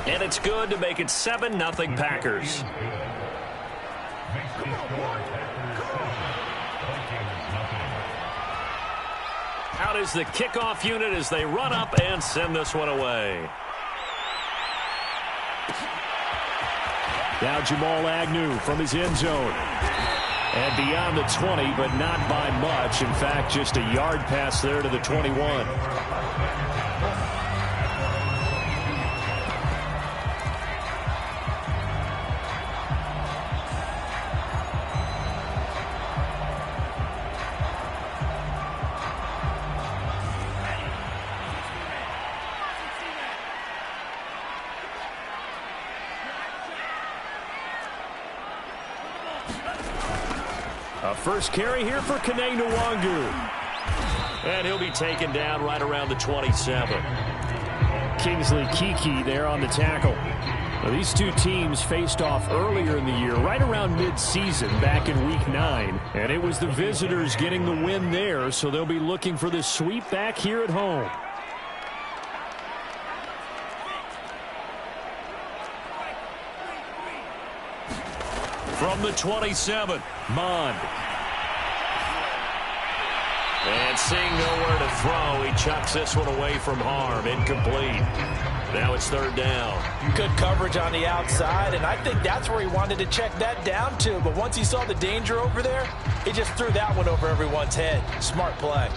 And it's good to make it 7-0 Packers. Out is the kickoff unit as they run up and send this one away. Now Jamal Agnew from his end zone. And beyond the 20, but not by much. In fact, just a yard pass there to the 21. A first carry here for Kene Nwangu. And he'll be taken down right around the 27. Kingsley Kiki there on the tackle. Now, these two teams faced off earlier in the year, right around mid-season, back in Week 9. And it was the visitors getting the win there, so they'll be looking for the sweep back here at home. From the 27, Mond. And seeing nowhere to throw, he chucks this one away from harm. Incomplete. Now it's third down. Good coverage on the outside, and I think that's where he wanted to check that down to. But once he saw the danger over there, he just threw that one over everyone's head. Smart play.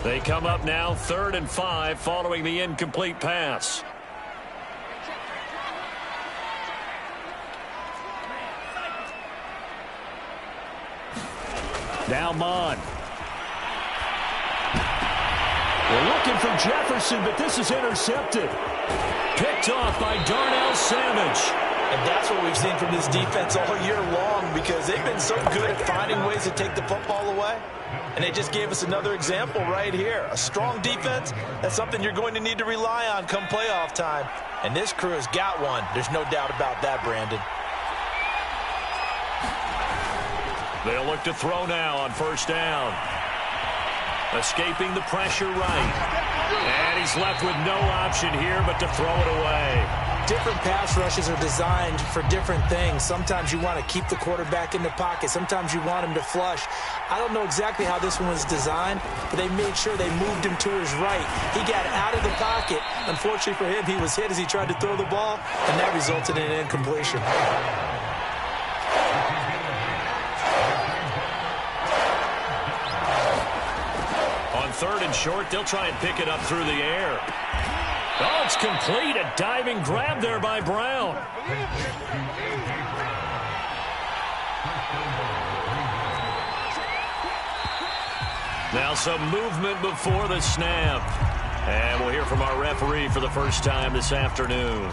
They come up now 3rd and 5 following the incomplete pass. Now Mond. We're looking for Jefferson, but this is intercepted. Picked off by Darnell Savage. And that's what we've seen from this defense all year long, because they've been so good at finding ways to take the football away. And they just gave us another example right here. A strong defense, that's something you're going to need to rely on come playoff time. And this crew has got one. There's no doubt about that, Brandon. They'll look to throw now on first down. Escaping the pressure right. And he's left with no option here but to throw it away. Different pass rushes are designed for different things. Sometimes you want to keep the quarterback in the pocket. Sometimes you want him to flush. I don't know exactly how this one was designed, but they made sure they moved him to his right. He got out of the pocket. Unfortunately for him, he was hit as he tried to throw the ball, and that resulted in an incompletion. On 3rd and short, they'll try and pick it up through the air. Oh, it's complete. A diving grab there by Brown. Now some movement before the snap. And we'll hear from our referee for the first time this afternoon.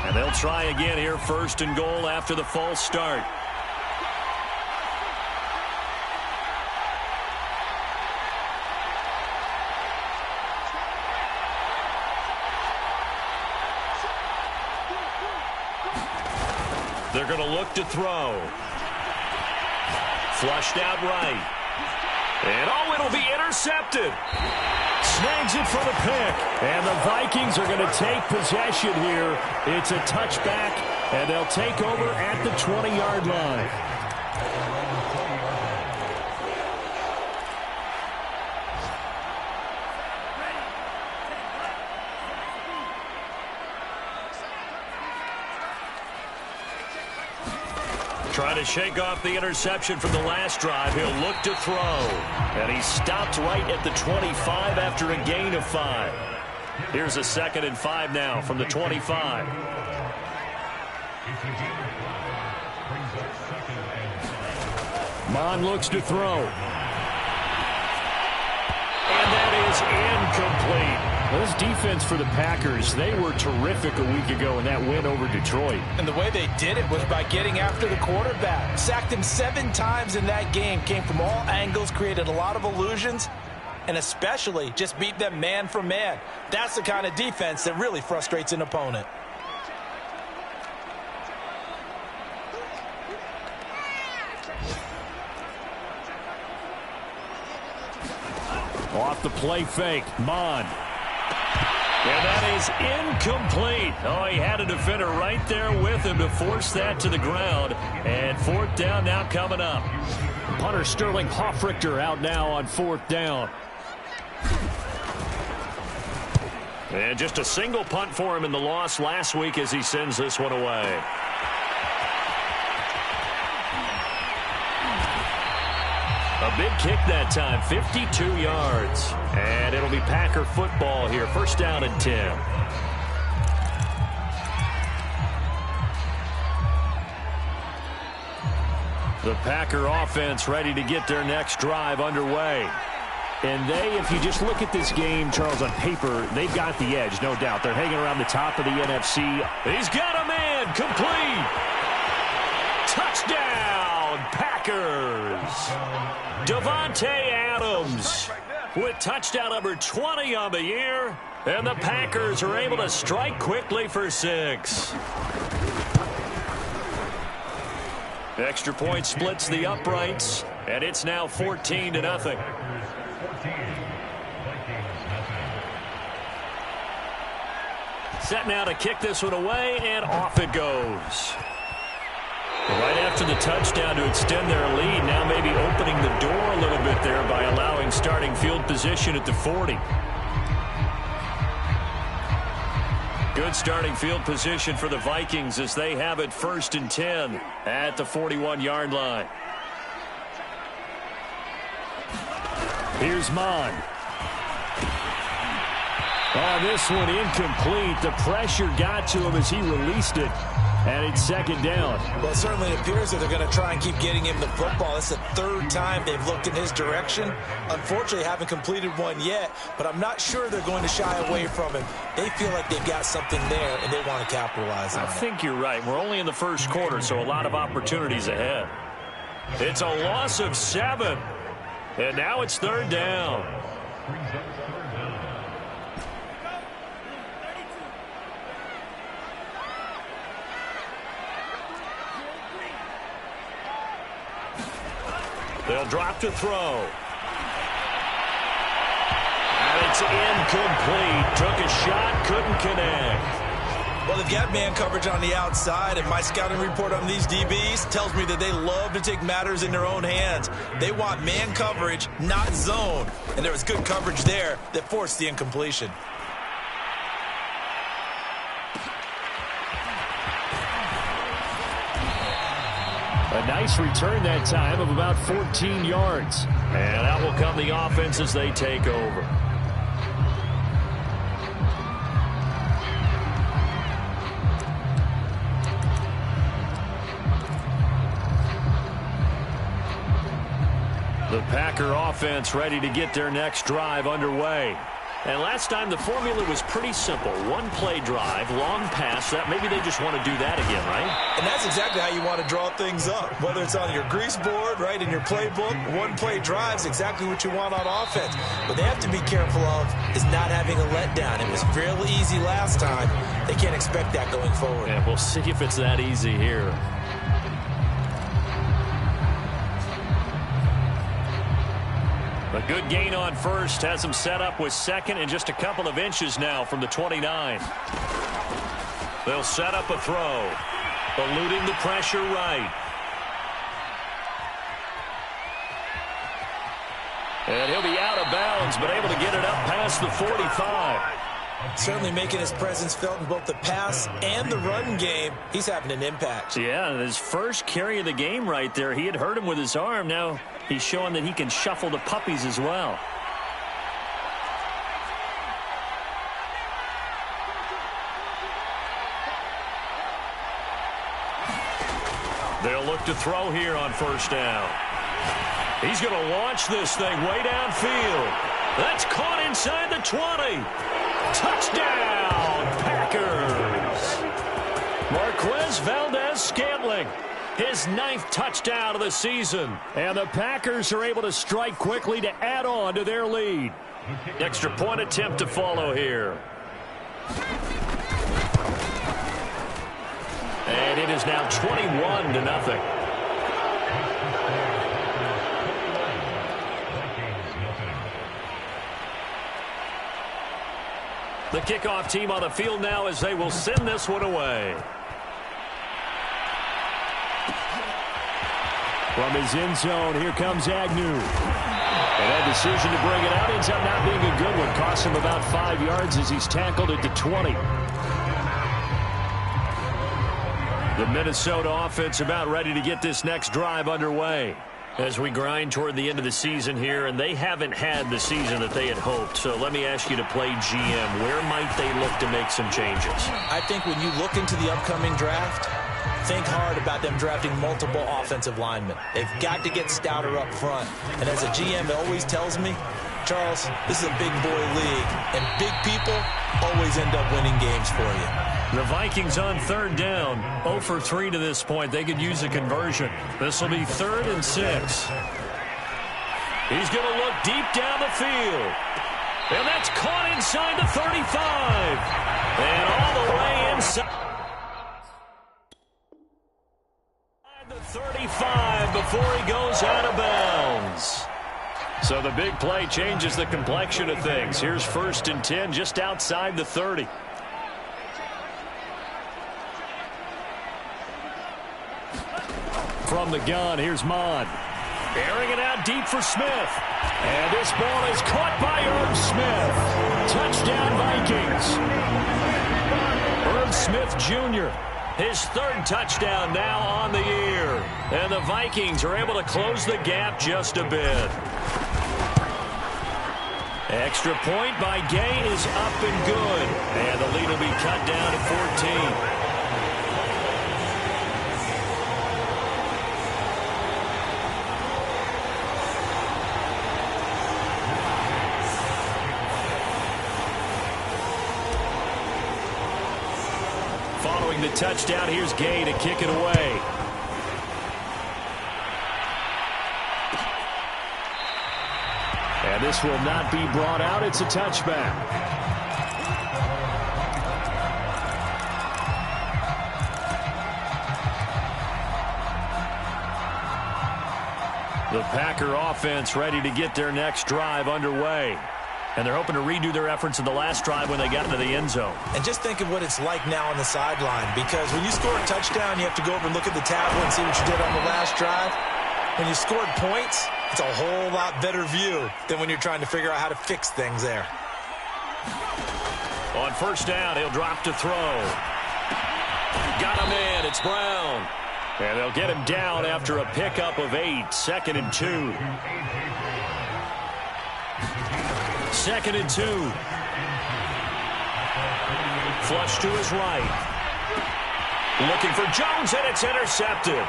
And they'll try again here, 1st and goal after the false start. They're going to look to throw. Flushed out right. And oh, it'll be intercepted. Snags it for the pick. And the Vikings are going to take possession here. It's a touchback, and they'll take over at the 20-yard line. Trying to shake off the interception from the last drive. He'll look to throw. And he's stopped right at the 25 after a gain of 5. Here's a 2nd and 5 now from the 25. Mond looks to throw. And that is incomplete. Well, this defense for the Packers, they were terrific a week ago in that win over Detroit. And the way they did it was by getting after the quarterback. Sacked him 7 times in that game. Came from all angles, created a lot of illusions, and especially just beat them man for man. That's the kind of defense that really frustrates an opponent. Off the play fake, Mond. And that is incomplete. Oh, he had a defender right there with him to force that to the ground. And fourth down now coming up. Punter Sterling Hoffrichter out now on fourth down. And just a single punt for him in the loss last week as he sends this one away. A big kick that time, 52 yards. And it'll be Packer football here, first down and 10. The Packer offense ready to get their next drive underway. And they, if you just look at this game, Charles, on paper, they've got the edge, no doubt. They're hanging around the top of the NFC. He's got a man, complete. Touchdown, Packers. Davante Adams with touchdown number 20 on the year. And the Packers are able to strike quickly for 6. Extra point splits the uprights, and it's now 14-0. Set now to kick this one away, and off it goes. Right after the touchdown to extend their lead, now maybe opening the door a little bit there by allowing starting field position at the 40. Good starting field position for the Vikings as they have it first and 10 at the 41-yard line. Here's Mon. Oh, this one incomplete. The pressure got to him as he released it. And it's second down. Well, it certainly appears that they're going to try and keep getting him the football. It's the third time they've looked in his direction. Unfortunately, haven't completed one yet, but I'm not sure they're going to shy away from him. They feel like they've got something there, and they want to capitalize on it. I think you're right. We're only in the first quarter, so a lot of opportunities ahead. It's a loss of 7, and now it's third down. They'll drop to throw. And it's incomplete. Took a shot, couldn't connect. Well, they've got man coverage on the outside, and my scouting report on these DBs tells me that they love to take matters in their own hands. They want man coverage, not zone. And there was good coverage there that forced the incompletion. A nice return that time of about 14 yards. And out will come the offense as they take over. The Packer offense ready to get their next drive underway. And last time the formula was pretty simple. One play drive, long pass. That maybe they just want to do that again, right? And that's exactly how you want to draw things up. Whether it's on your grease board, right, in your playbook, one play drive is exactly what you want on offense. What they have to be careful of is not having a letdown. It was fairly easy last time. They can't expect that going forward. And we'll see if it's that easy here. A good gain on first has him set up with second and just a couple of inches now from the 29. They'll set up a throw. Eluding the pressure right. And he'll be out of bounds, but able to get it up past the 45. Certainly making his presence felt in both the pass and the run game. He's having an impact. Yeah, his first carry of the game right there. He had hurt him with his arm. Now he's showing that he can shuffle the puppies as well. They'll look to throw here on first down. He's going to launch this thing way downfield. That's caught inside the 20. Touchdown, Packers. Marquez Valdez-Scantling, his 9th touchdown of the season. And the Packers are able to strike quickly to add on to their lead. Extra point attempt to follow here. And it is now 21-0. The kickoff team on the field now as they will send this one away. From his end zone, here comes Agnew. And that decision to bring it out ends up not being a good one. Costs him about 5 yards as he's tackled at the 20. The Minnesota offense about ready to get this next drive underway as we grind toward the end of the season here, and they haven't had the season that they had hoped. So let me ask you to play GM. Where might they look to make some changes? I think when you look into the upcoming draft, think hard about them drafting multiple offensive linemen. They've got to get stouter up front. And as a GM, it always tells me, Charles, this is a big boy league, and big people always end up winning games for you. The Vikings on third down, 0 for 3 to this point. They could use a conversion. This will be 3rd and 6. He's going to look deep down the field. And that's caught inside the 35. And all the way inside the 35 before he goes out of bounds. So the big play changes the complexion of things. Here's 1st and 10 just outside the 30. From the gun, here's Mond. Airing it out deep for Smith. And this ball is caught by Irv Smith. Touchdown, Vikings. Irv Smith Jr., his 3rd touchdown now on the year. And the Vikings are able to close the gap just a bit. Extra point by Gay is up and good. And the lead will be cut down to 14. Following the touchdown, here's Gay to kick it away. And this will not be brought out. It's a touchback. The Packer offense ready to get their next drive underway. And they're hoping to redo their efforts in the last drive when they got into the end zone. And just think of what it's like now on the sideline, because when you score a touchdown, you have to go over and look at the tablet and see what you did on the last drive. When you scored points, it's a whole lot better view than when you're trying to figure out how to fix things there. On 1st down, he'll drop to throw. Got him in. It's Brown. And they'll get him down after a pickup of 8. 2nd and 2. 2nd and 2. Flush to his right. Looking for Jones, and it's intercepted.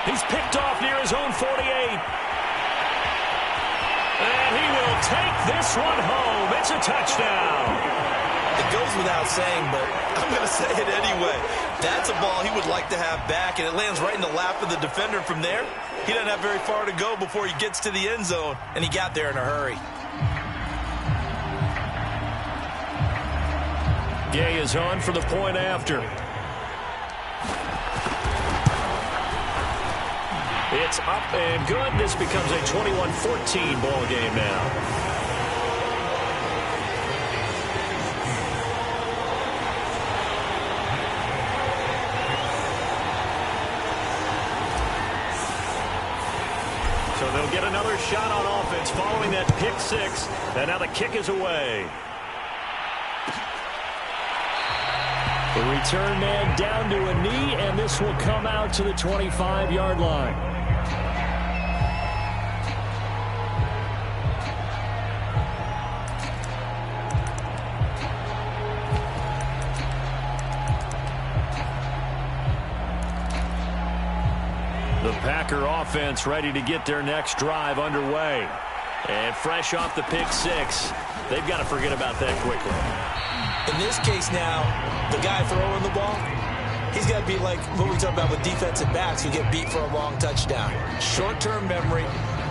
He's picked off near his own 48. And he will take this one home. It's a touchdown. It goes without saying, but I'm going to say it anyway. That's a ball he would like to have back, and it lands right in the lap of the defender from there. He doesn't have very far to go before he gets to the end zone, and he got there in a hurry. Gay is on for the point after. It's up and good. This becomes a 21-14 ball game now. So they'll get another shot on offense following that pick 6. And now the kick is away. The return man down to a knee, and this will come out to the 25-yard line. The Packer offense ready to get their next drive underway. And fresh off the pick 6, they've got to forget about that quickly. In this case now, the guy throwing the ball, he's got to be like what we talk about with defensive backs who get beat for a long touchdown. Short-term memory,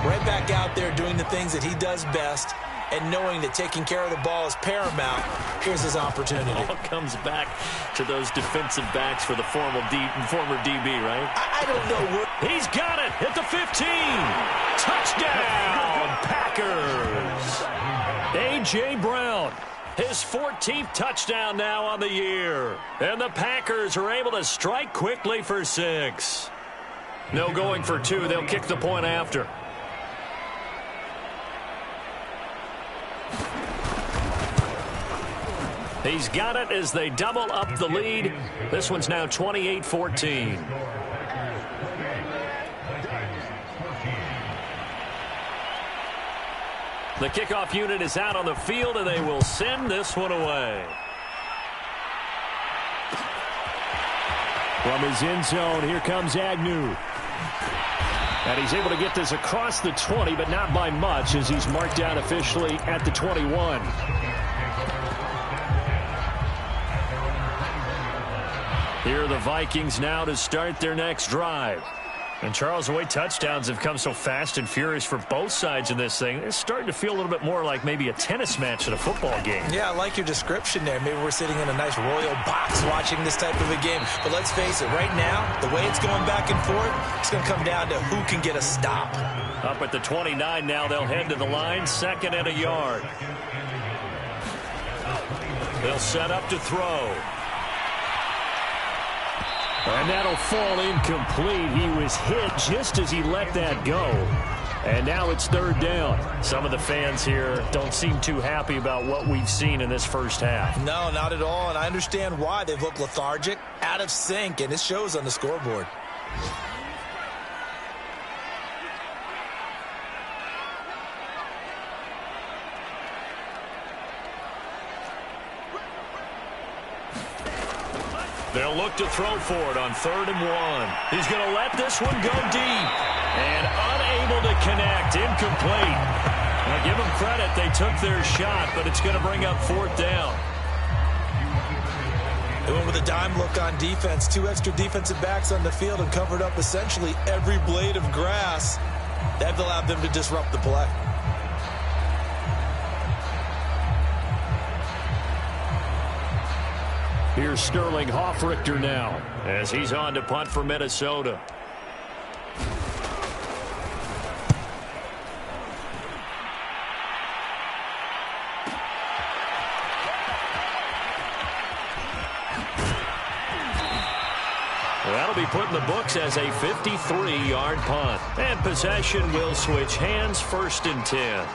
right back out there doing the things that he does best, and knowing that taking care of the ball is paramount. Here's his opportunity. It all comes back to those defensive backs for the former DB, right? I don't know. He's got it at the 15. Touchdown, Packers. A.J. Brown. His 14th touchdown now on the year. And the Packers are able to strike quickly for 6. No going for 2. They'll kick the point after. He's got it as they double up the lead. This one's now 28-14. The kickoff unit is out on the field, and they will send this one away. From his end zone, here comes Agnew. And he's able to get this across the 20, but not by much, as he's marked down officially at the 21. Here are the Vikings now to start their next drive. And, Charles, the way touchdowns have come so fast and furious for both sides in this thing, it's starting to feel a little bit more like maybe a tennis match at a football game. Yeah, I like your description there. Maybe we're sitting in a nice royal box watching this type of a game. But let's face it, right now, the way it's going back and forth, it's going to come down to who can get a stop. Up at the 29 now, they'll head to the line, 2nd and a yard. They'll set up to throw. And that'll fall incomplete. He was hit just as he let that go. And now it's 3rd down. Some of the fans here don't seem too happy about what we've seen in this first half. No, not at all. And I understand why. They've looked lethargic, out of sync, and it shows on the scoreboard. They'll look to throw for it on 3rd and 1. He's going to let this one go deep. And unable to connect. Incomplete. Now give them credit. They took their shot, but it's going to bring up 4th down. They went with a dime look on defense. 2 extra defensive backs on the field and covered up essentially every blade of grass. That allowed them to disrupt the play. Here's Sterling Hoffrichter now, as he's on to punt for Minnesota. That'll be put in the books as a 53-yard punt. And possession will switch hands, 1st and 10.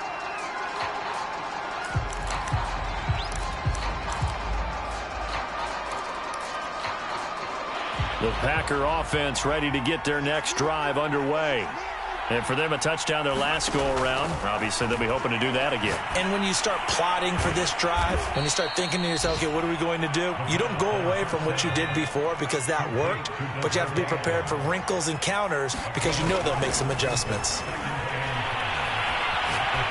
The Packer offense ready to get their next drive underway. And for them, a touchdown their last go-around. Obviously, they'll be hoping to do that again. And when you start plotting for this drive, when you start thinking to yourself, okay, what are we going to do? You don't go away from what you did before because that worked, but you have to be prepared for wrinkles and counters because you know they'll make some adjustments.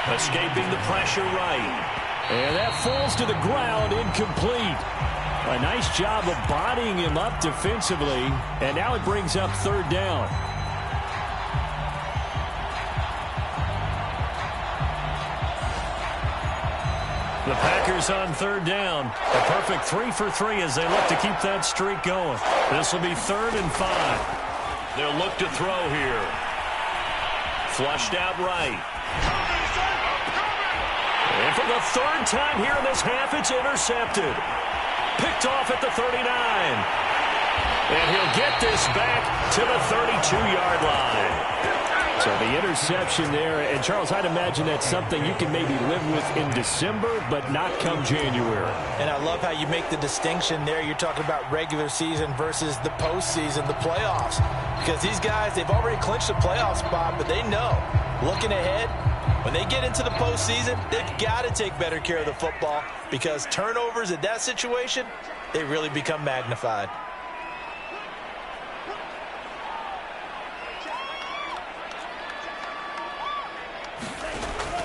Escaping the pressure right. And that falls to the ground, incomplete. A nice job of bodying him up defensively, and now it brings up 3rd down. The Packers on 3rd down. A perfect 3 for 3 as they look to keep that streak going. This will be 3rd and 5. They'll look to throw here. Flushed out right. And for the 3rd time here in this half, it's intercepted. Picked off at the 39. And he'll get this back to the 32-yard line. So the interception there, and Charles, I'd imagine that's something you can maybe live with in December, but not come January. And I love how you make the distinction there. You're talking about regular season versus the postseason, the playoffs. Because these guys, they've already clinched the playoff spot, but they know, looking ahead, when they get into the postseason, they've got to take better care of the football because turnovers in that situation, they really become magnified.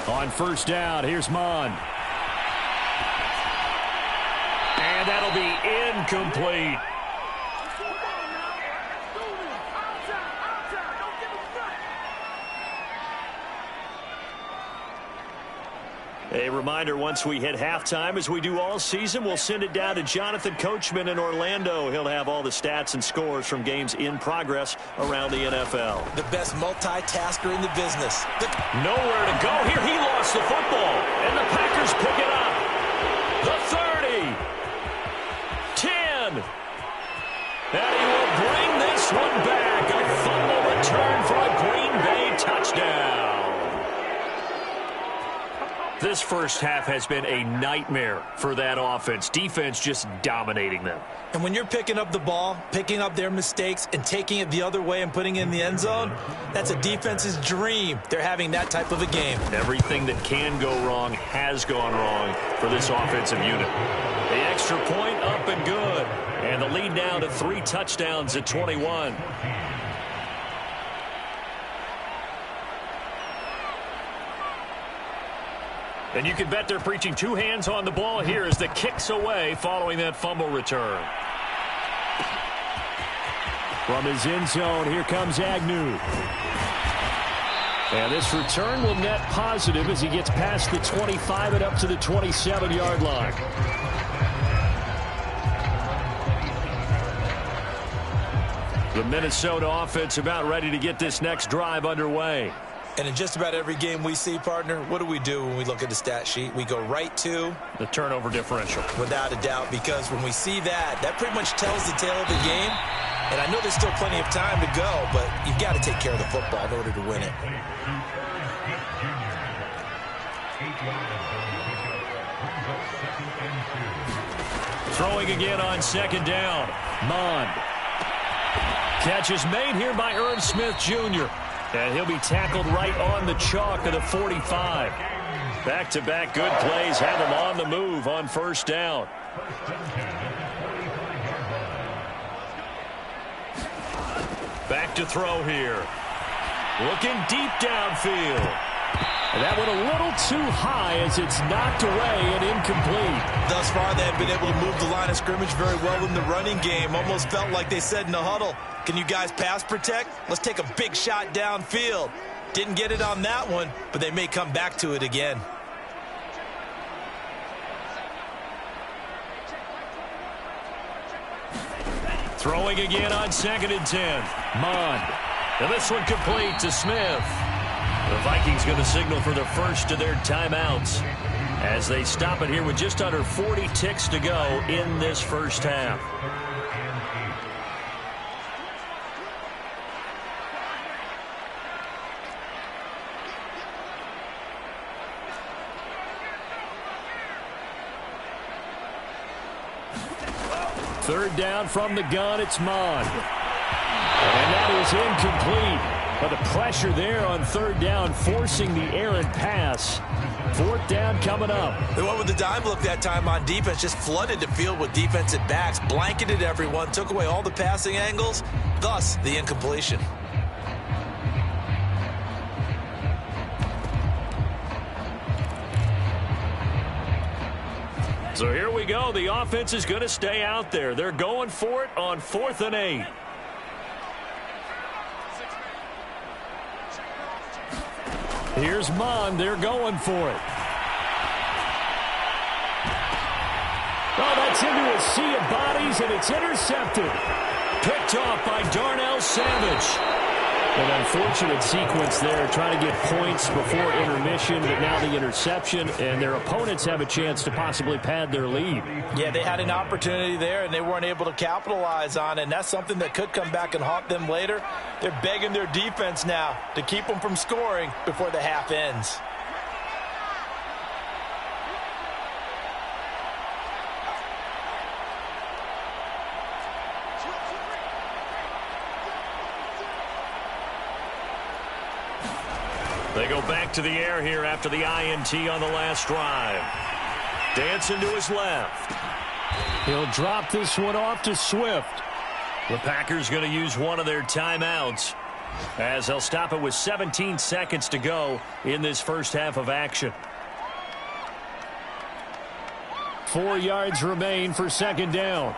On 1st down, here's Mon. And that'll be incomplete. A reminder, once we hit halftime, as we do all season, we'll send it down to Jonathan Coachman in Orlando. He'll have all the stats and scores from games in progress around the NFL. The best multitasker in the business. Nowhere to go here. He lost the football, and the Packers pick it up. The first half has been a nightmare for that offense. Defense just dominating them. And when you're picking up the ball, picking up their mistakes, and taking it the other way and putting it in the end zone, that's a defense's dream. They're having that type of a game. Everything that can go wrong has gone wrong for this offensive unit. The extra point up and good. And the lead now to 3 touchdowns at 21. And you can bet they're preaching 2 hands on the ball here as the kick's away following that fumble return. From his end zone, here comes Agnew. And this return will net positive as he gets past the 25 and up to the 27-yard line. The Minnesota offense about ready to get this next drive underway. And in just about every game we see, partner, what do when we look at the stat sheet? We go right to the turnover differential. Without a doubt, because when we see that, that pretty much tells the tale of the game. And I know there's still plenty of time to go, but you've got to take care of the football in order to win it. Throwing again on second down. Mond. Catch is made here by Irv Smith Jr. And he'll be tackled right on the chalk of the 45. Back-to-back good plays have him on the move on first down. Back to throw here. Looking deep downfield. And that went a little too high as it's knocked away and incomplete. Thus far, they have been able to move the line of scrimmage very well in the running game. Almost felt like they said in the huddle, can you guys pass protect? Let's take a big shot downfield. Didn't get it on that one, but they may come back to it again. Throwing again on 2nd and 10. Mond. And this one complete to Smith. The Vikings going to signal for the first of their timeouts as they stop it here with just under 40 ticks to go in this first half. Third down from the gun, it's Mond. And that is incomplete. But the pressure there on third down, forcing the errant pass. 4th down coming up. They went with the dime look that time on defense, just flooded the field with defensive backs, blanketed everyone, took away all the passing angles, thus the incompletion. So here we go. The offense is going to stay out there. They're going for it on 4th and 8. Here's Mond. They're going for it. Oh, that's into a sea of bodies, and it's intercepted. Picked off by Darnell Savage. An unfortunate sequence there, trying to get points before intermission, but now the interception, and their opponents have a chance to possibly pad their lead. Yeah, they had an opportunity there, and they weren't able to capitalize on it, and that's something that could come back and haunt them later. They're begging their defense now to keep them from scoring before the half ends. They go back to the air here after the INT on the last drive. Dancing to his left. He'll drop this one off to Swift. The Packers going to use one of their timeouts as they'll stop it with 17 seconds to go in this first half of action. 4 yards remain for 2nd down.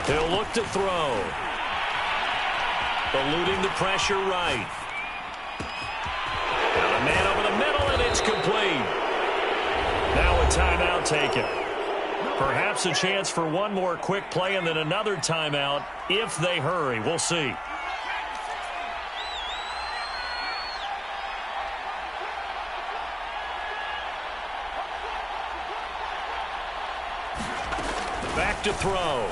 He'll look to throw. Eluding the pressure right. Got a man over the middle, and it's complete. Now a timeout taken. Perhaps a chance for one more quick play and then another timeout if they hurry. We'll see. Back to throw.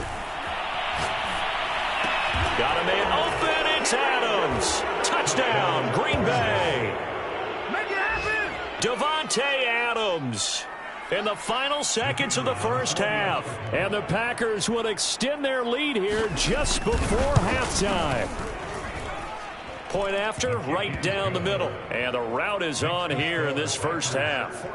Got a man open. It's Adams. Touchdown, Green Bay. Make it happen. Davante Adams in the final seconds of the first half. And the Packers will extend their lead here just before halftime. Point after, right down the middle. And the route is on here in this first half.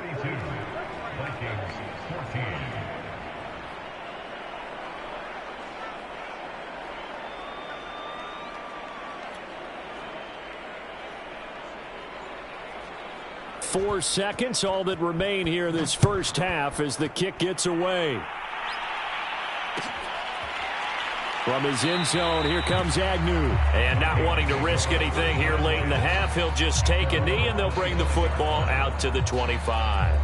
4 seconds, all that remain here in this first half as the kick gets away. From his end zone, here comes Agnew. And not wanting to risk anything here late in the half, he'll just take a knee and they'll bring the football out to the 25.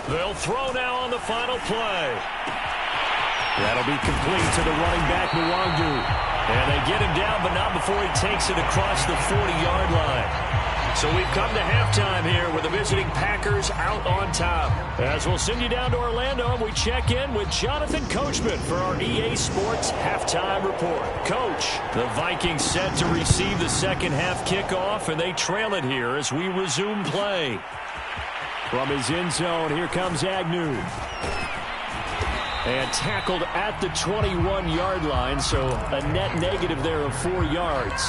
They'll throw now on the final play. That'll be complete to the running back, Nwangu. And they get him down, but not before he takes it across the 40-yard line. So we've come to halftime here with the visiting Packers out on top. As we'll send you down to Orlando, we check in with Jonathan Coachman for our EA Sports Halftime Report. Coach, the Vikings set to receive the second half kickoff, and they trail it here as we resume play. From his end zone, here comes Agnew. And tackled at the 21-yard line, so a net negative there of 4 yards.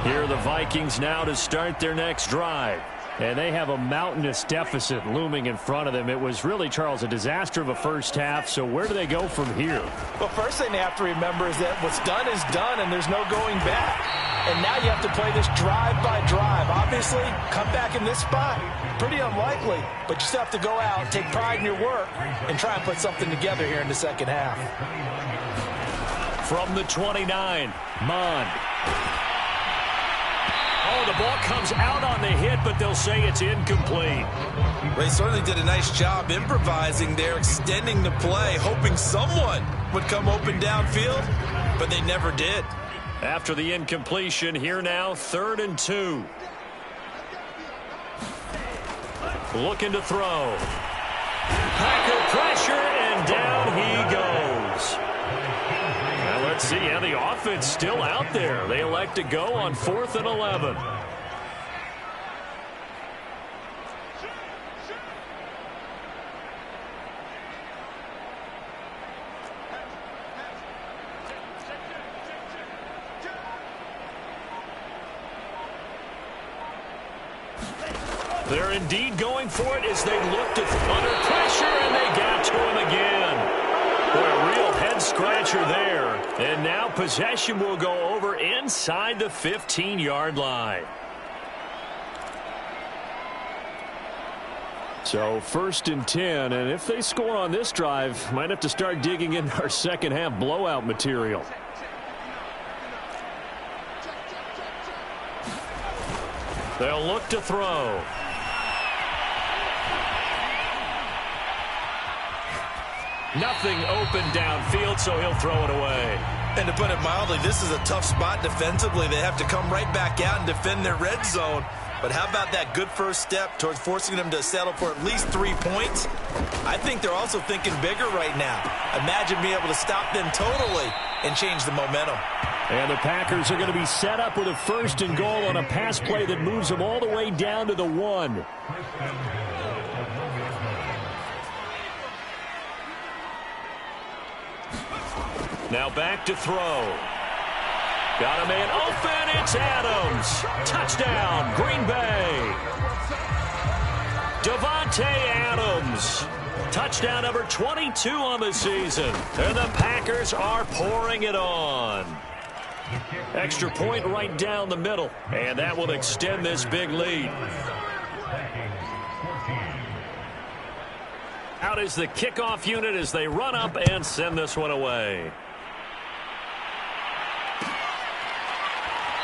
Here are the Vikings now to start their next drive. And they have a mountainous deficit looming in front of them. It was really, Charles, a disaster of a first half. So where do they go from here? Well, first thing they have to remember is that what's done is done, and there's no going back. And now you have to play this drive by drive. Obviously, come back in this spot, pretty unlikely. But you still have to go out, take pride in your work, and try and put something together here in the second half. From the 29, Mond. Oh, the ball comes out on the hit, but they'll say it's incomplete. They certainly did a nice job improvising there, extending the play, hoping someone would come open downfield, but they never did. After the incompletion, here now, 3rd and 2. Looking to throw. Packer pressure, and down he goes. Now let's see how the offense still out there. They elect to go on 4th and 11. They're indeed going for it as they look to under pressure, and they got to him again. Boy, a real head-scratcher there. And now possession will go over inside the 15-yard line. So 1st and 10, and if they score on this drive, might have to start digging in our second half blowout material. They'll look to throw. Nothing open downfield, so he'll throw it away. And to put it mildly, this is a tough spot defensively. They have to come right back out and defend their red zone. But how about that good first step towards forcing them to settle for at least 3 points? I think they're also thinking bigger right now. Imagine being able to stop them totally and change the momentum. And the Packers are going to be set up with a 1st and goal on a pass play that moves them all the way down to the 1. Now back to throw. Got a man open. It's Adams. Touchdown, Green Bay. Davante Adams. Touchdown number 22 on the season. And the Packers are pouring it on. Extra point right down the middle. And that will extend this big lead. Out is the kickoff unit as they run up and send this one away.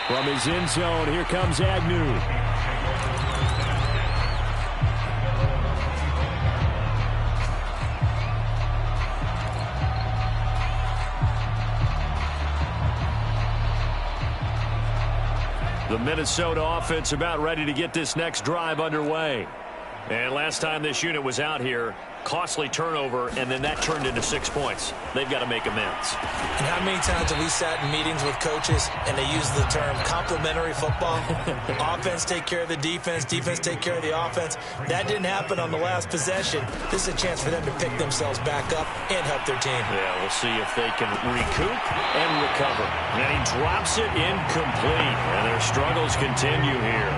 From his end zone, here comes Agnew. The Minnesota offense about ready to get this next drive underway. And last time this unit was out here, costly turnover, and then that turned into 6 points. They've got to make amends. And how many times have we sat in meetings with coaches and they use the term complementary football? Offense take care of the defense, defense take care of the offense. That didn't happen on the last possession. This is a chance for them to pick themselves back up and help their team. Yeah, we'll see if they can recoup and recover. And he drops it incomplete, and their struggles continue here.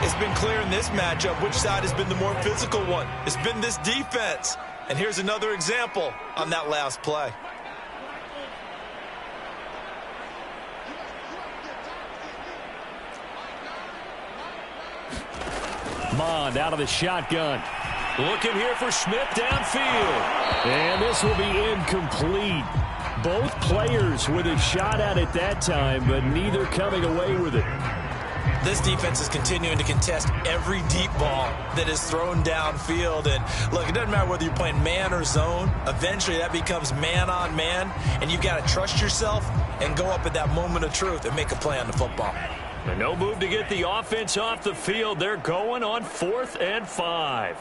It's been clear in this matchup which side has been the more physical one. It's been this defense. And here's another example on that last play. Mond out of the shotgun. Looking here for Smith downfield. And this will be incomplete. Both players with a shot at it that time, but neither coming away with it. This defense is continuing to contest every deep ball that is thrown downfield. And look, it doesn't matter whether you're playing man or zone. Eventually that becomes man on man, and you've got to trust yourself and go up at that moment of truth and make a play on the football. And no move to get the offense off the field. They're going on 4th and 5.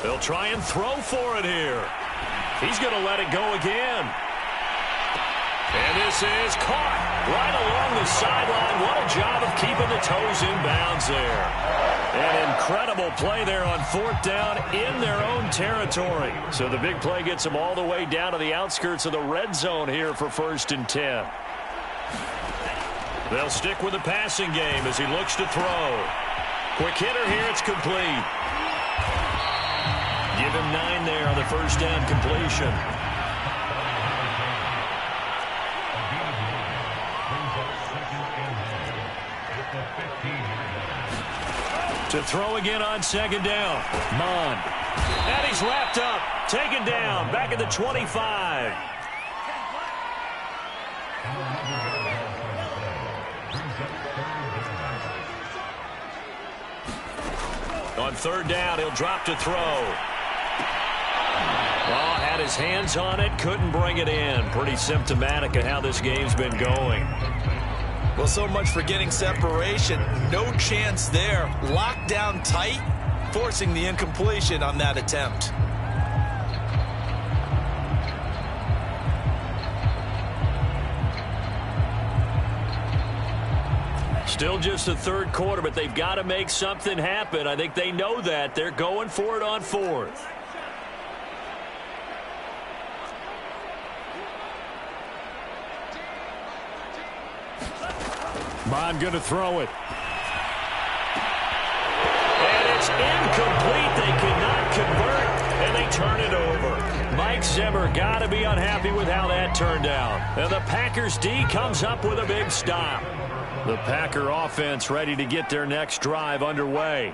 They'll try and throw for it here. He's going to let it go again. And this is caught right along the sideline. What a job of keeping the toes in bounds there. An incredible play there on 4th down in their own territory. So the big play gets them all the way down to the outskirts of the red zone here for 1st and 10. They'll stick with the passing game as he looks to throw. Quick hitter here, it's complete. Give him 9 there on the 1st down completion. To throw again on 2nd down. Mond. And he's wrapped up. Taken down. Back at the 25. On 3rd down, he'll drop to throw. Oh, had his hands on it. Couldn't bring it in. Pretty symptomatic of how this game's been going. Well, so much for getting separation. No chance there. Locked down tight, forcing the incompletion on that attempt. Still just the 3rd quarter, but they've got to make something happen. I think they know that. They're going for it on 4th. Mond going to throw it. And it's incomplete. They cannot convert, and they turn it over. Mike Zimmer got to be unhappy with how that turned out. And the Packers D comes up with a big stop. The Packer offense ready to get their next drive underway.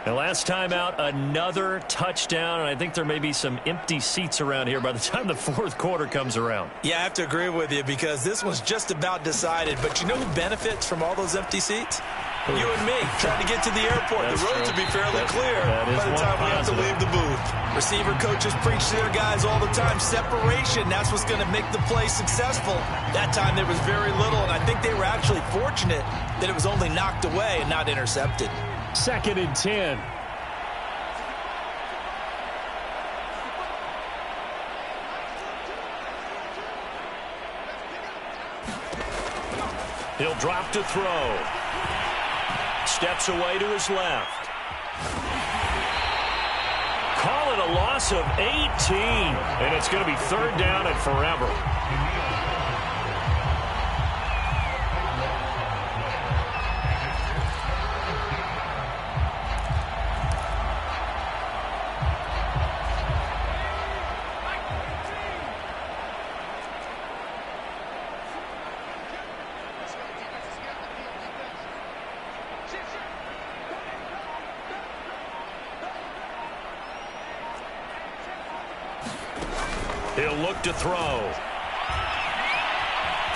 And last time out, another touchdown, and I think there may be some empty seats around here by the time the 4th quarter comes around. Yeah, I have to agree with you because this one's just about decided. But you know who benefits from all those empty seats? You and me, trying to get to the airport. That's the roads true. will be fairly clear by the time we have to leave the booth. Receiver coaches preach to their guys all the time. Separation, that's what's going to make the play successful. That time there was very little, and I think they were actually fortunate that it was only knocked away and not intercepted. 2nd and 10. He'll drop to throw. Steps away to his left. Call it a loss of 18. And it's going to be 3rd down and forever. He'll look to throw.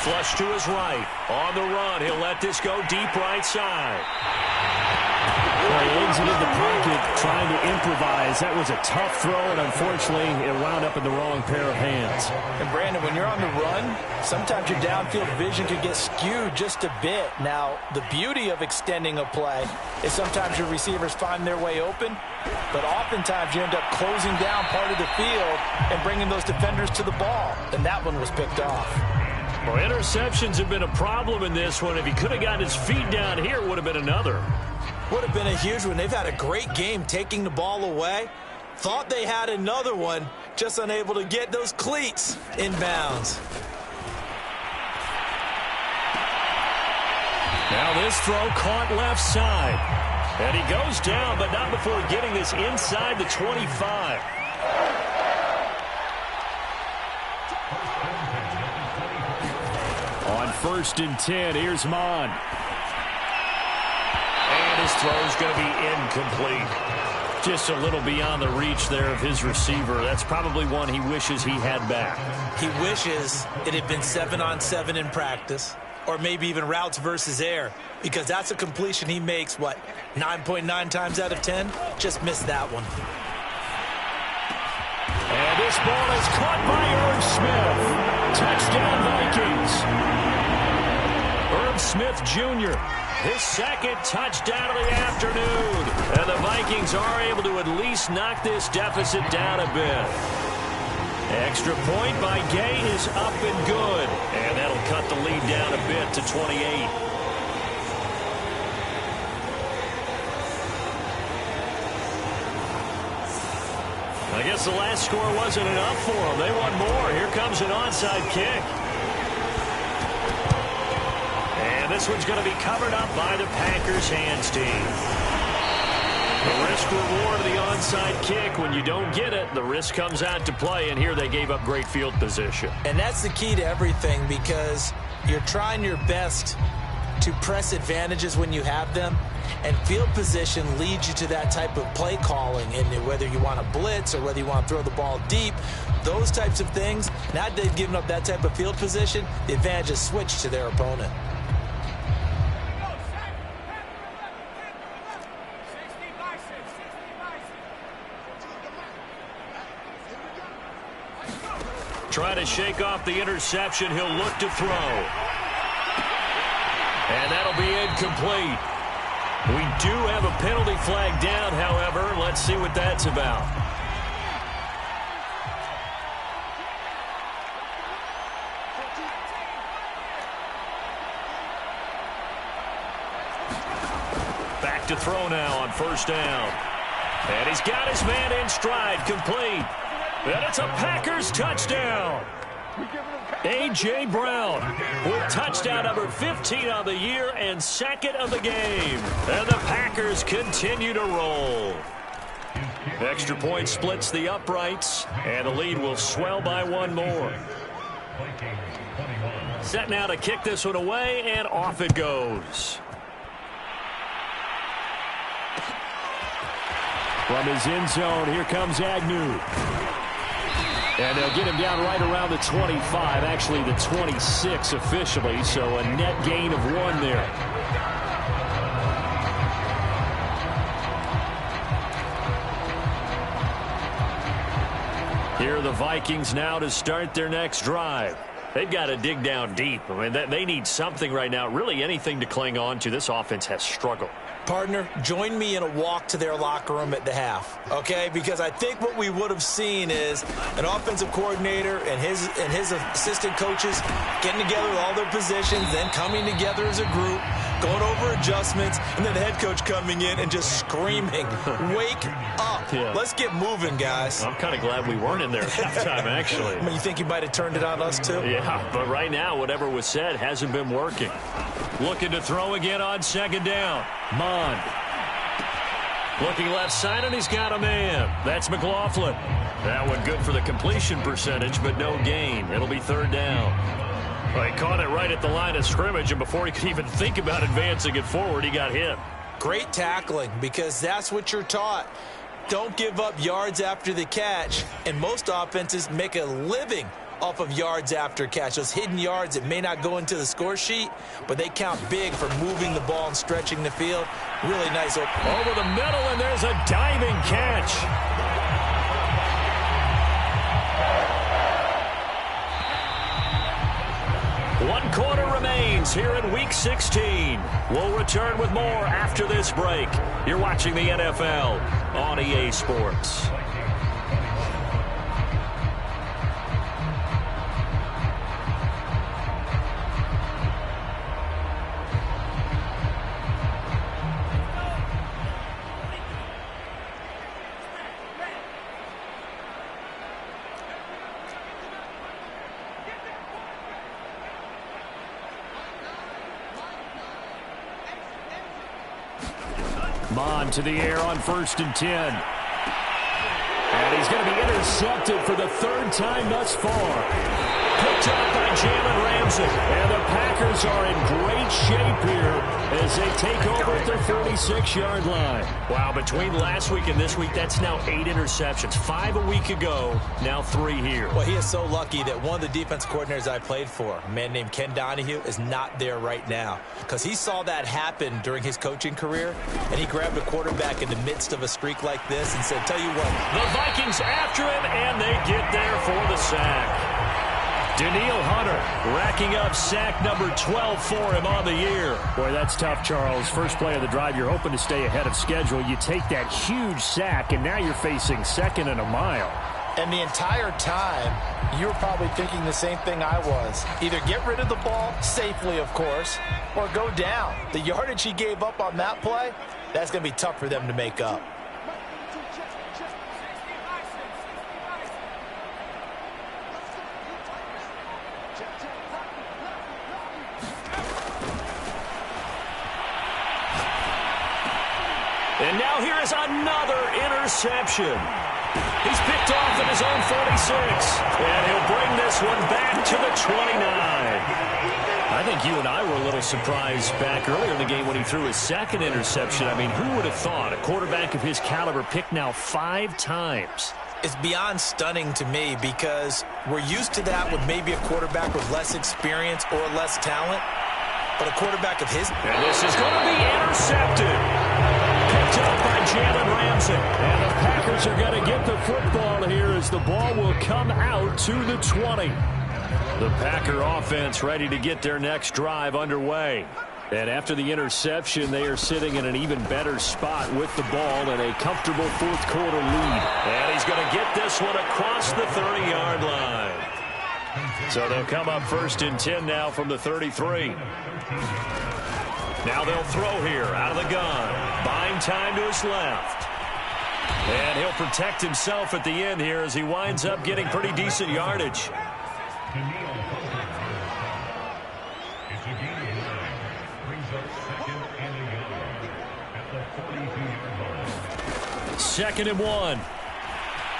Flush to his right. On the run, he'll let this go deep right side. Well, he exited the pocket trying to improvise. That was a tough throw, and unfortunately, it wound up in the wrong pair of hands. And, Brandon, when you're on the run, sometimes your downfield vision could get skewed just a bit. Now, the beauty of extending a play is sometimes your receivers find their way open, but oftentimes you end up closing down part of the field and bringing those defenders to the ball, and that one was picked off. Well, interceptions have been a problem in this one. If he could have gotten his feet down here, it would have been another. Would have been a huge one. They've had a great game taking the ball away. Thought they had another one, just unable to get those cleats in bounds. Now this throw caught left side. And he goes down, but not before getting this inside the 25. On 1st and 10, here's Mon. His throw's going to be incomplete. Just a little beyond the reach there of his receiver. That's probably one he wishes he had back. He wishes it had been 7-on-7 in practice, or maybe even routes versus air, because that's a completion he makes, 9.9 times out of 10? Just missed that one. And this ball is caught by Irv Smith. Touchdown, Vikings. Irv Smith Jr., his second touchdown of the afternoon. And the Vikings are able to at least knock this deficit down a bit. Extra point by Gay is up and good. And that'll cut the lead down a bit to 28. I guess the last score wasn't enough for them. They want more. Here comes an onside kick. And this one's going to be covered up by the Packers hands team. The risk-reward of the onside kick. When you don't get it, the risk comes out to play, and here they gave up great field position. And that's the key to everything, because you're trying your best to press advantages when you have them, and field position leads you to that type of play calling. And whether you want to blitz or whether you want to throw the ball deep, those types of things, now that they've given up that type of field position, the advantage is switched to their opponent. Trying to shake off the interception. He'll look to throw. And that'll be incomplete. We do have a penalty flag down, however. Let's see what that's about. Back to throw now on 1st down. And he's got his man in stride, complete. And it's a Packers touchdown. A.J. Brown with touchdown number 15 on the year and 2nd of the game. And the Packers continue to roll. Extra point splits the uprights, and the lead will swell by one more. Set now to kick this one away, and off it goes. From his end zone, here comes Agnew. And they'll get him down right around the 25, actually the 26 officially, so a net gain of 1 there. Here are the Vikings now to start their next drive. They've got to dig down deep. I mean, they need something right now, really anything to cling on to. This offense has struggled. Partner, join me in a walk to their locker room at the half, okay? Because I think what we would have seen is an offensive coordinator and his assistant coaches getting together with all their positions, then coming together as a group, going over adjustments, and then the head coach coming in and just screaming, wake up. Yeah. Let's get moving, guys. I'm kind of glad we weren't in there at halftime, actually. I mean, you think you might have turned it on us, too? Yeah, but right now, whatever was said hasn't been working. Looking to throw again on 2nd down. Mon. Looking left side, and he's got a man. That's McLaughlin. That one good for the completion percentage, but no gain. It'll be 3rd down. Well, he caught it right at the line of scrimmage, and before he could even think about advancing it forward, he got hit. Great tackling, because that's what you're taught. don't give up yards after the catch, and most offenses make a living off of yards after catch. Those hidden yards that may not go into the score sheet, but they count big for moving the ball and stretching the field. Really nice. Over the middle, and there's a diving catch. One quarter remains here in Week 16. We'll return with more after this break. You're watching the NFL on EA Sports. Mon to the air on 1st and 10. And he's going to be intercepted for the third time thus far. Picked up by Jalen Ramsey. And the Packers are in great shape here as they take over at their 46-yard line. Wow, between last week and this week, that's now 8 interceptions. 5 a week ago, now 3 here. Well, he is so lucky that one of the defense coordinators I played for, a man named Ken Donahue, is not there right now. Because he saw that happen during his coaching career, and he grabbed a quarterback in the midst of a streak like this and said, tell you what. The Vikings after him, and they get there for the sack. Daniil Hunter racking up sack number 12 for him on the year. Boy, that's tough, Charles. First play of the drive, you're hoping to stay ahead of schedule. You take that huge sack, and now you're facing 2nd and a mile. And the entire time, you were probably thinking the same thing I was. Either get rid of the ball, safely, of course, or go down. The yardage he gave up on that play, that's going to be tough for them to make up. And now here is another interception. He's picked off at his own 46. And he'll bring this one back to the 29. I think you and I were a little surprised back earlier in the game when he threw his 2nd interception. I mean, who would have thought a quarterback of his caliber picked now 5 times? It's beyond stunning to me because we're used to that with maybe a quarterback with less experience or less talent. But a quarterback of his... And this is going to be intercepted. Picked up by Jalen Ramsey. And the Packers are going to get the football here as the ball will come out to the 20. The Packer offense ready to get their next drive underway. And after the interception, they are sitting in an even better spot with the ball and a comfortable 4th quarter lead. And he's going to get this one across the 30-yard line. So they'll come up 1st and 10 now from the 33. Now they'll throw here out of the gun. Buying time to his left. And he'll protect himself at the end here as he winds up getting pretty decent yardage. 2nd and 1.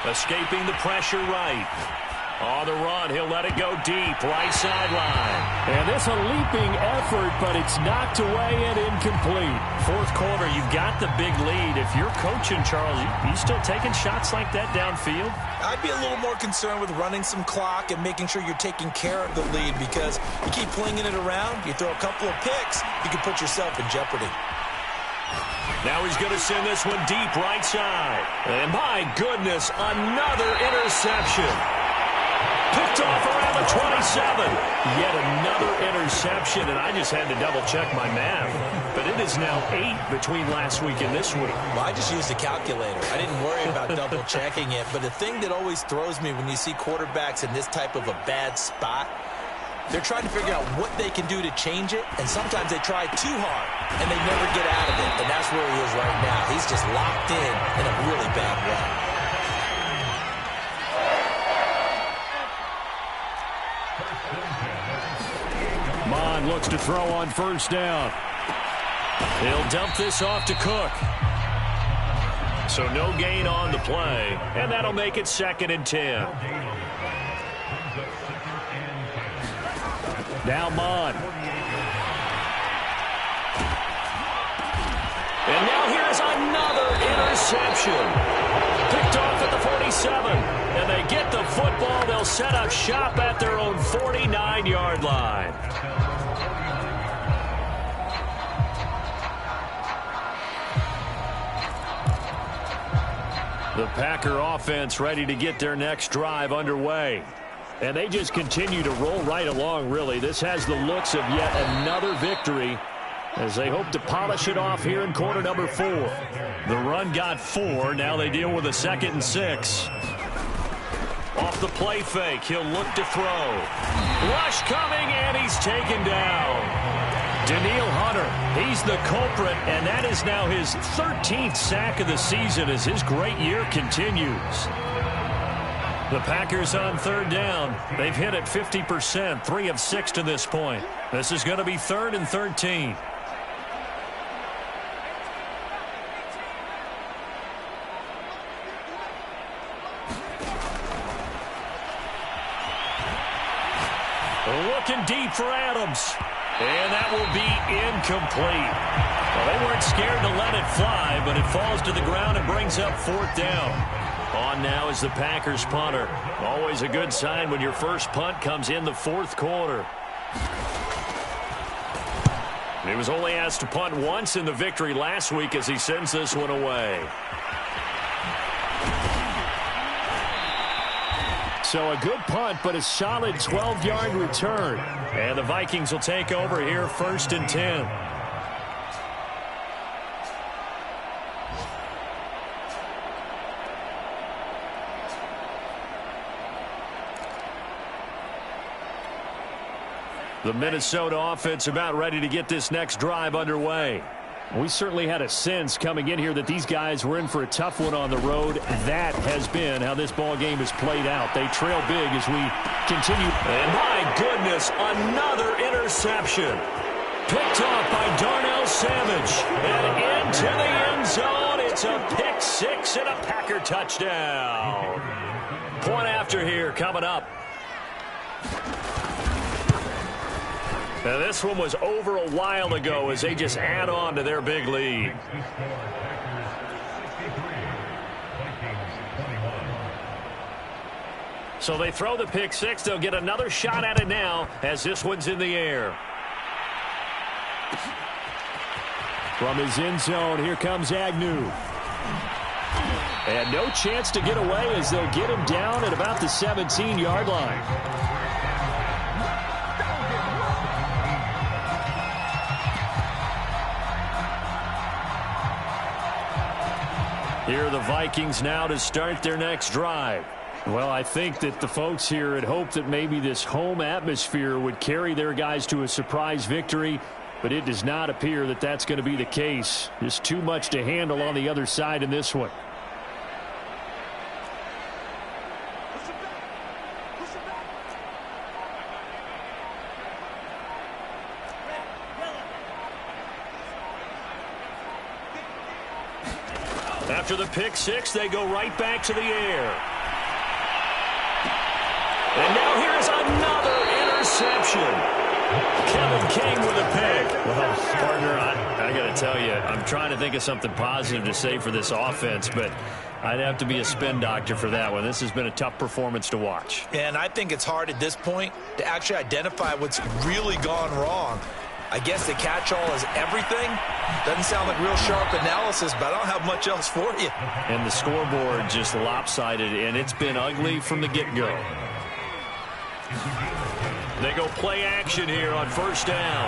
Escaping the pressure right. On the run, he'll let it go deep, right sideline. And this a leaping effort, but it's knocked away and incomplete. 4th quarter, you've got the big lead. If you're coaching, Charles, you still taking shots like that downfield? I'd be a little more concerned with running some clock and making sure you're taking care of the lead because you keep flinging it around, you throw a couple of picks, you can put yourself in jeopardy. Now he's going to send this one deep right side. And my goodness, another interception. Picked off around the 27. Yet another interception, and I just had to double-check my math. But it is now 8 between last week and this week. Well, I just used a calculator. I didn't worry about double-checking it. But the thing that always throws me when you see quarterbacks in this type of a bad spot, they're trying to figure out what they can do to change it, and sometimes they try too hard, and they never get out of it. And that's where he is right now. He's just locked in a really bad way. Mon looks to throw on 1st down. He'll dump this off to Cook. So no gain on the play, and that'll make it 2nd and 10. Now Mon. And now here's another interception. Picked off at the 47. And they get the football. They'll set up shop at their own 49-yard line. The Packer offense ready to get their next drive underway. And they just continue to roll right along, really. This has the looks of yet another victory as they hope to polish it off here in quarter number 4. The run got 4. Now they deal with a 2nd and 6. Off the play fake, he'll look to throw. Rush coming, and he's taken down. Daniil Hunter, he's the culprit, and that is now his 13th sack of the season as his great year continues. The Packers on 3rd down. They've hit it 50%, 3 of 6 to this point. This is going to be 3rd and 13. Looking deep for Adams. And that will be incomplete. Well, they weren't scared to let it fly, but it falls to the ground and brings up 4th down. On now is the Packers punter. Always a good sign when your first punt comes in the 4th quarter. He was only asked to punt once in the victory last week as he sends this one away. So a good punt, but a solid 12-yard return. And the Vikings will take over here 1st and 10. The Minnesota offense about ready to get this next drive underway. We certainly had a sense coming in here that these guys were in for a tough one on the road. That has been how this ball game has played out. They trail big as we continue. And my goodness, another interception. Picked off by Darnell Savage. And into the end zone. It's a pick 6 and a Packer touchdown. Point after here coming up. Now, this one was over a while ago as they just add on to their big lead. So they throw the pick 6. They'll get another shot at it now as this one's in the air. From his end zone, here comes Agnew. And no chance to get away as they'll get him down at about the 17-yard line. Here are the Vikings now to start their next drive. Well, I think that the folks here had hoped that maybe this home atmosphere would carry their guys to a surprise victory, but it does not appear that that's going to be the case. Just too much to handle on the other side in this one. After the pick 6, they go right back to the air. And now here's another interception. Kevin King with a pick. Well, partner, I got to tell you, I'm trying to think of something positive to say for this offense, but I'd have to be a spin doctor for that one. This has been a tough performance to watch. And I think it's hard at this point to actually identify what's really gone wrong. I guess the catch-all is everything. Doesn't sound like real sharp analysis, but I don't have much else for you. And the scoreboard just lopsided, and it's been ugly from the get-go. They go play action here on 1st down.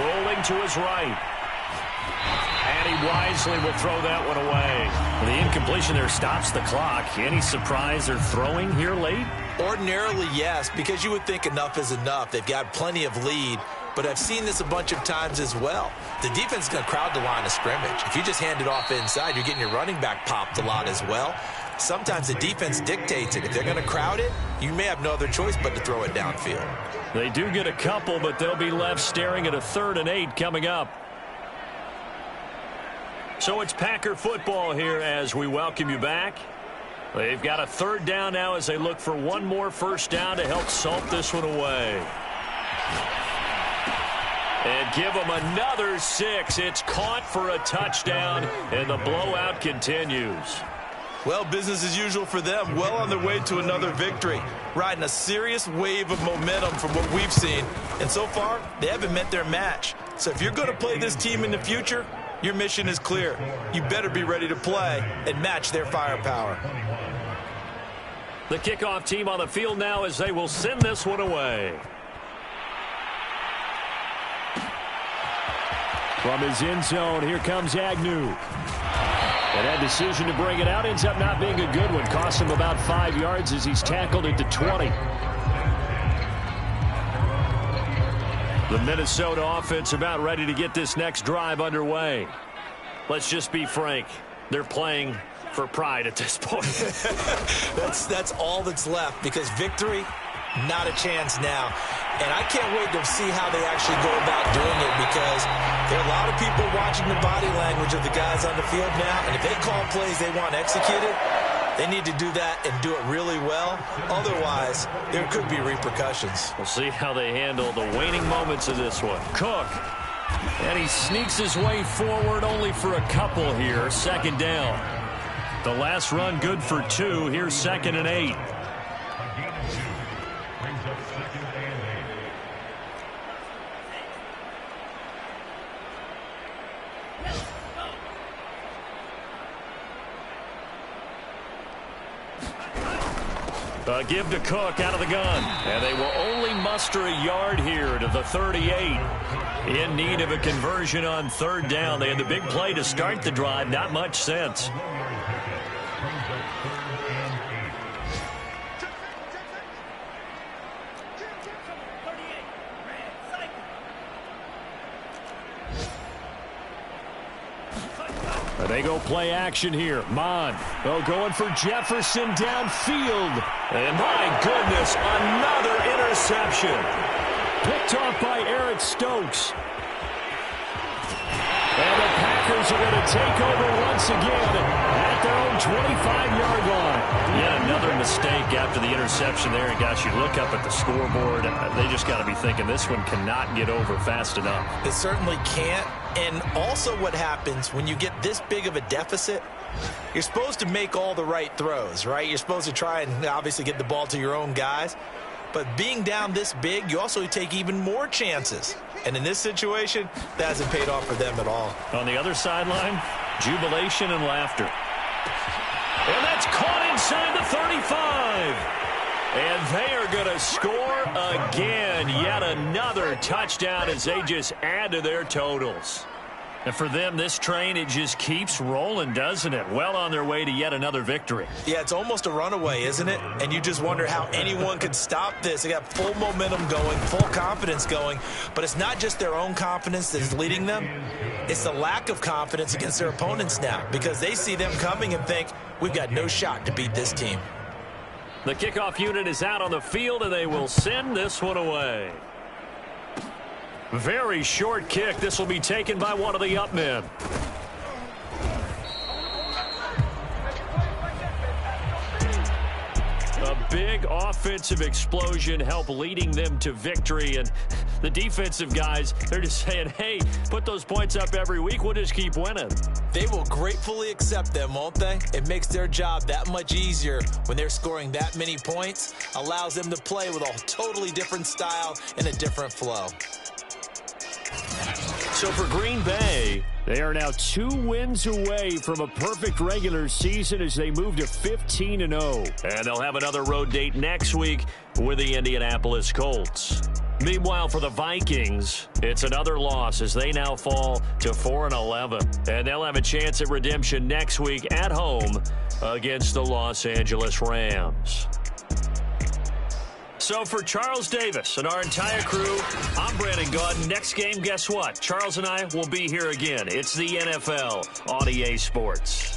Rolling to his right. And he wisely will throw that one away. The incompletion there stops the clock. Any surprise they're throwing here late? Ordinarily, yes, because you would think enough is enough. They've got plenty of lead. But I've seen this a bunch of times as well. The defense is going to crowd the line of scrimmage. If you just hand it off inside, you're getting your running back popped a lot as well. Sometimes the defense dictates it. If they're going to crowd it, you may have no other choice but to throw it downfield. They do get a couple, but they'll be left staring at a 3rd and 8 coming up. So it's Packer football here as we welcome you back. They've got a 3rd down now as they look for one more 1st down to help salt this one away. And give them another 6. It's caught for a touchdown, and the blowout continues. Well, business as usual for them. Well on their way to another victory. Riding a serious wave of momentum from what we've seen. And so far, they haven't met their match. So if you're going to play this team in the future, your mission is clear. You better be ready to play and match their firepower. The kickoff team on the field now as they will send this one away. From his end zone, here comes Agnew. And that decision to bring it out ends up not being a good one. Cost him about 5 yards as he's tackled at the 20. The Minnesota offense about ready to get this next drive underway. Let's just be frank. They're playing for pride at this point. That's all that's left, because victory, not a chance now. And I can't wait to see how they actually go about doing it, because there are a lot of people watching the body language of the guys on the field now, and if they call plays they want executed, they need to do that and do it really well. Otherwise, there could be repercussions. We'll see how they handle the waning moments of this one. Cook. And he sneaks his way forward only for a couple here. Second down. The last run good for 2. Here's 2nd and 8. Give to Cook out of the gun. And they will only muster a yard here to the 38. In need of a conversion on 3rd down. They had the big play to start the drive. Not much sense. They go play action here. Mon. Oh, going for Jefferson downfield. And my goodness, another interception. Picked off by Eric Stokes. And the Packers are going to take over once again at their own 25-yard line. Yeah, another mistake after the interception there. And gosh, you look up at the scoreboard, they just got to be thinking this one cannot get over fast enough. It certainly can't. And also what happens when you get this big of a deficit, you're supposed to make all the right throws, right? You're supposed to try and obviously get the ball to your own guys. But being down this big, you also take even more chances. And in this situation, that hasn't paid off for them at all. On the other sideline, jubilation and laughter. And that's caught inside the 35. And they are going to score again. Yet another touchdown as they just add to their totals. And for them, this train, it just keeps rolling, doesn't it? Well on their way to yet another victory. Yeah, it's almost a runaway, isn't it? And you just wonder how anyone could stop this. They got full momentum going, full confidence going. But it's not just their own confidence that's leading them. It's the lack of confidence against their opponents now, because they see them coming and think, we've got no shot to beat this team. The kickoff unit is out on the field, and they will send this one away. Very short kick. This will be taken by one of the up men. A big offensive explosion helped leading them to victory. And the defensive guys, they're just saying, hey, put those points up every week. We'll just keep winning. They will gratefully accept them, won't they? It makes their job that much easier when they're scoring that many points. Allows them to play with a totally different style and a different flow. So for Green Bay, they are now 2 wins away from a perfect regular season as they move to 15-0. And they'll have another road date next week with the Indianapolis Colts. Meanwhile, for the Vikings, it's another loss as they now fall to 4-11. And they'll have a chance at redemption next week at home against the Los Angeles Rams. So for Charles Davis and our entire crew, I'm Brandon Gaudin. Next game, guess what? Charles and I will be here again. It's the NFL on EA Sports.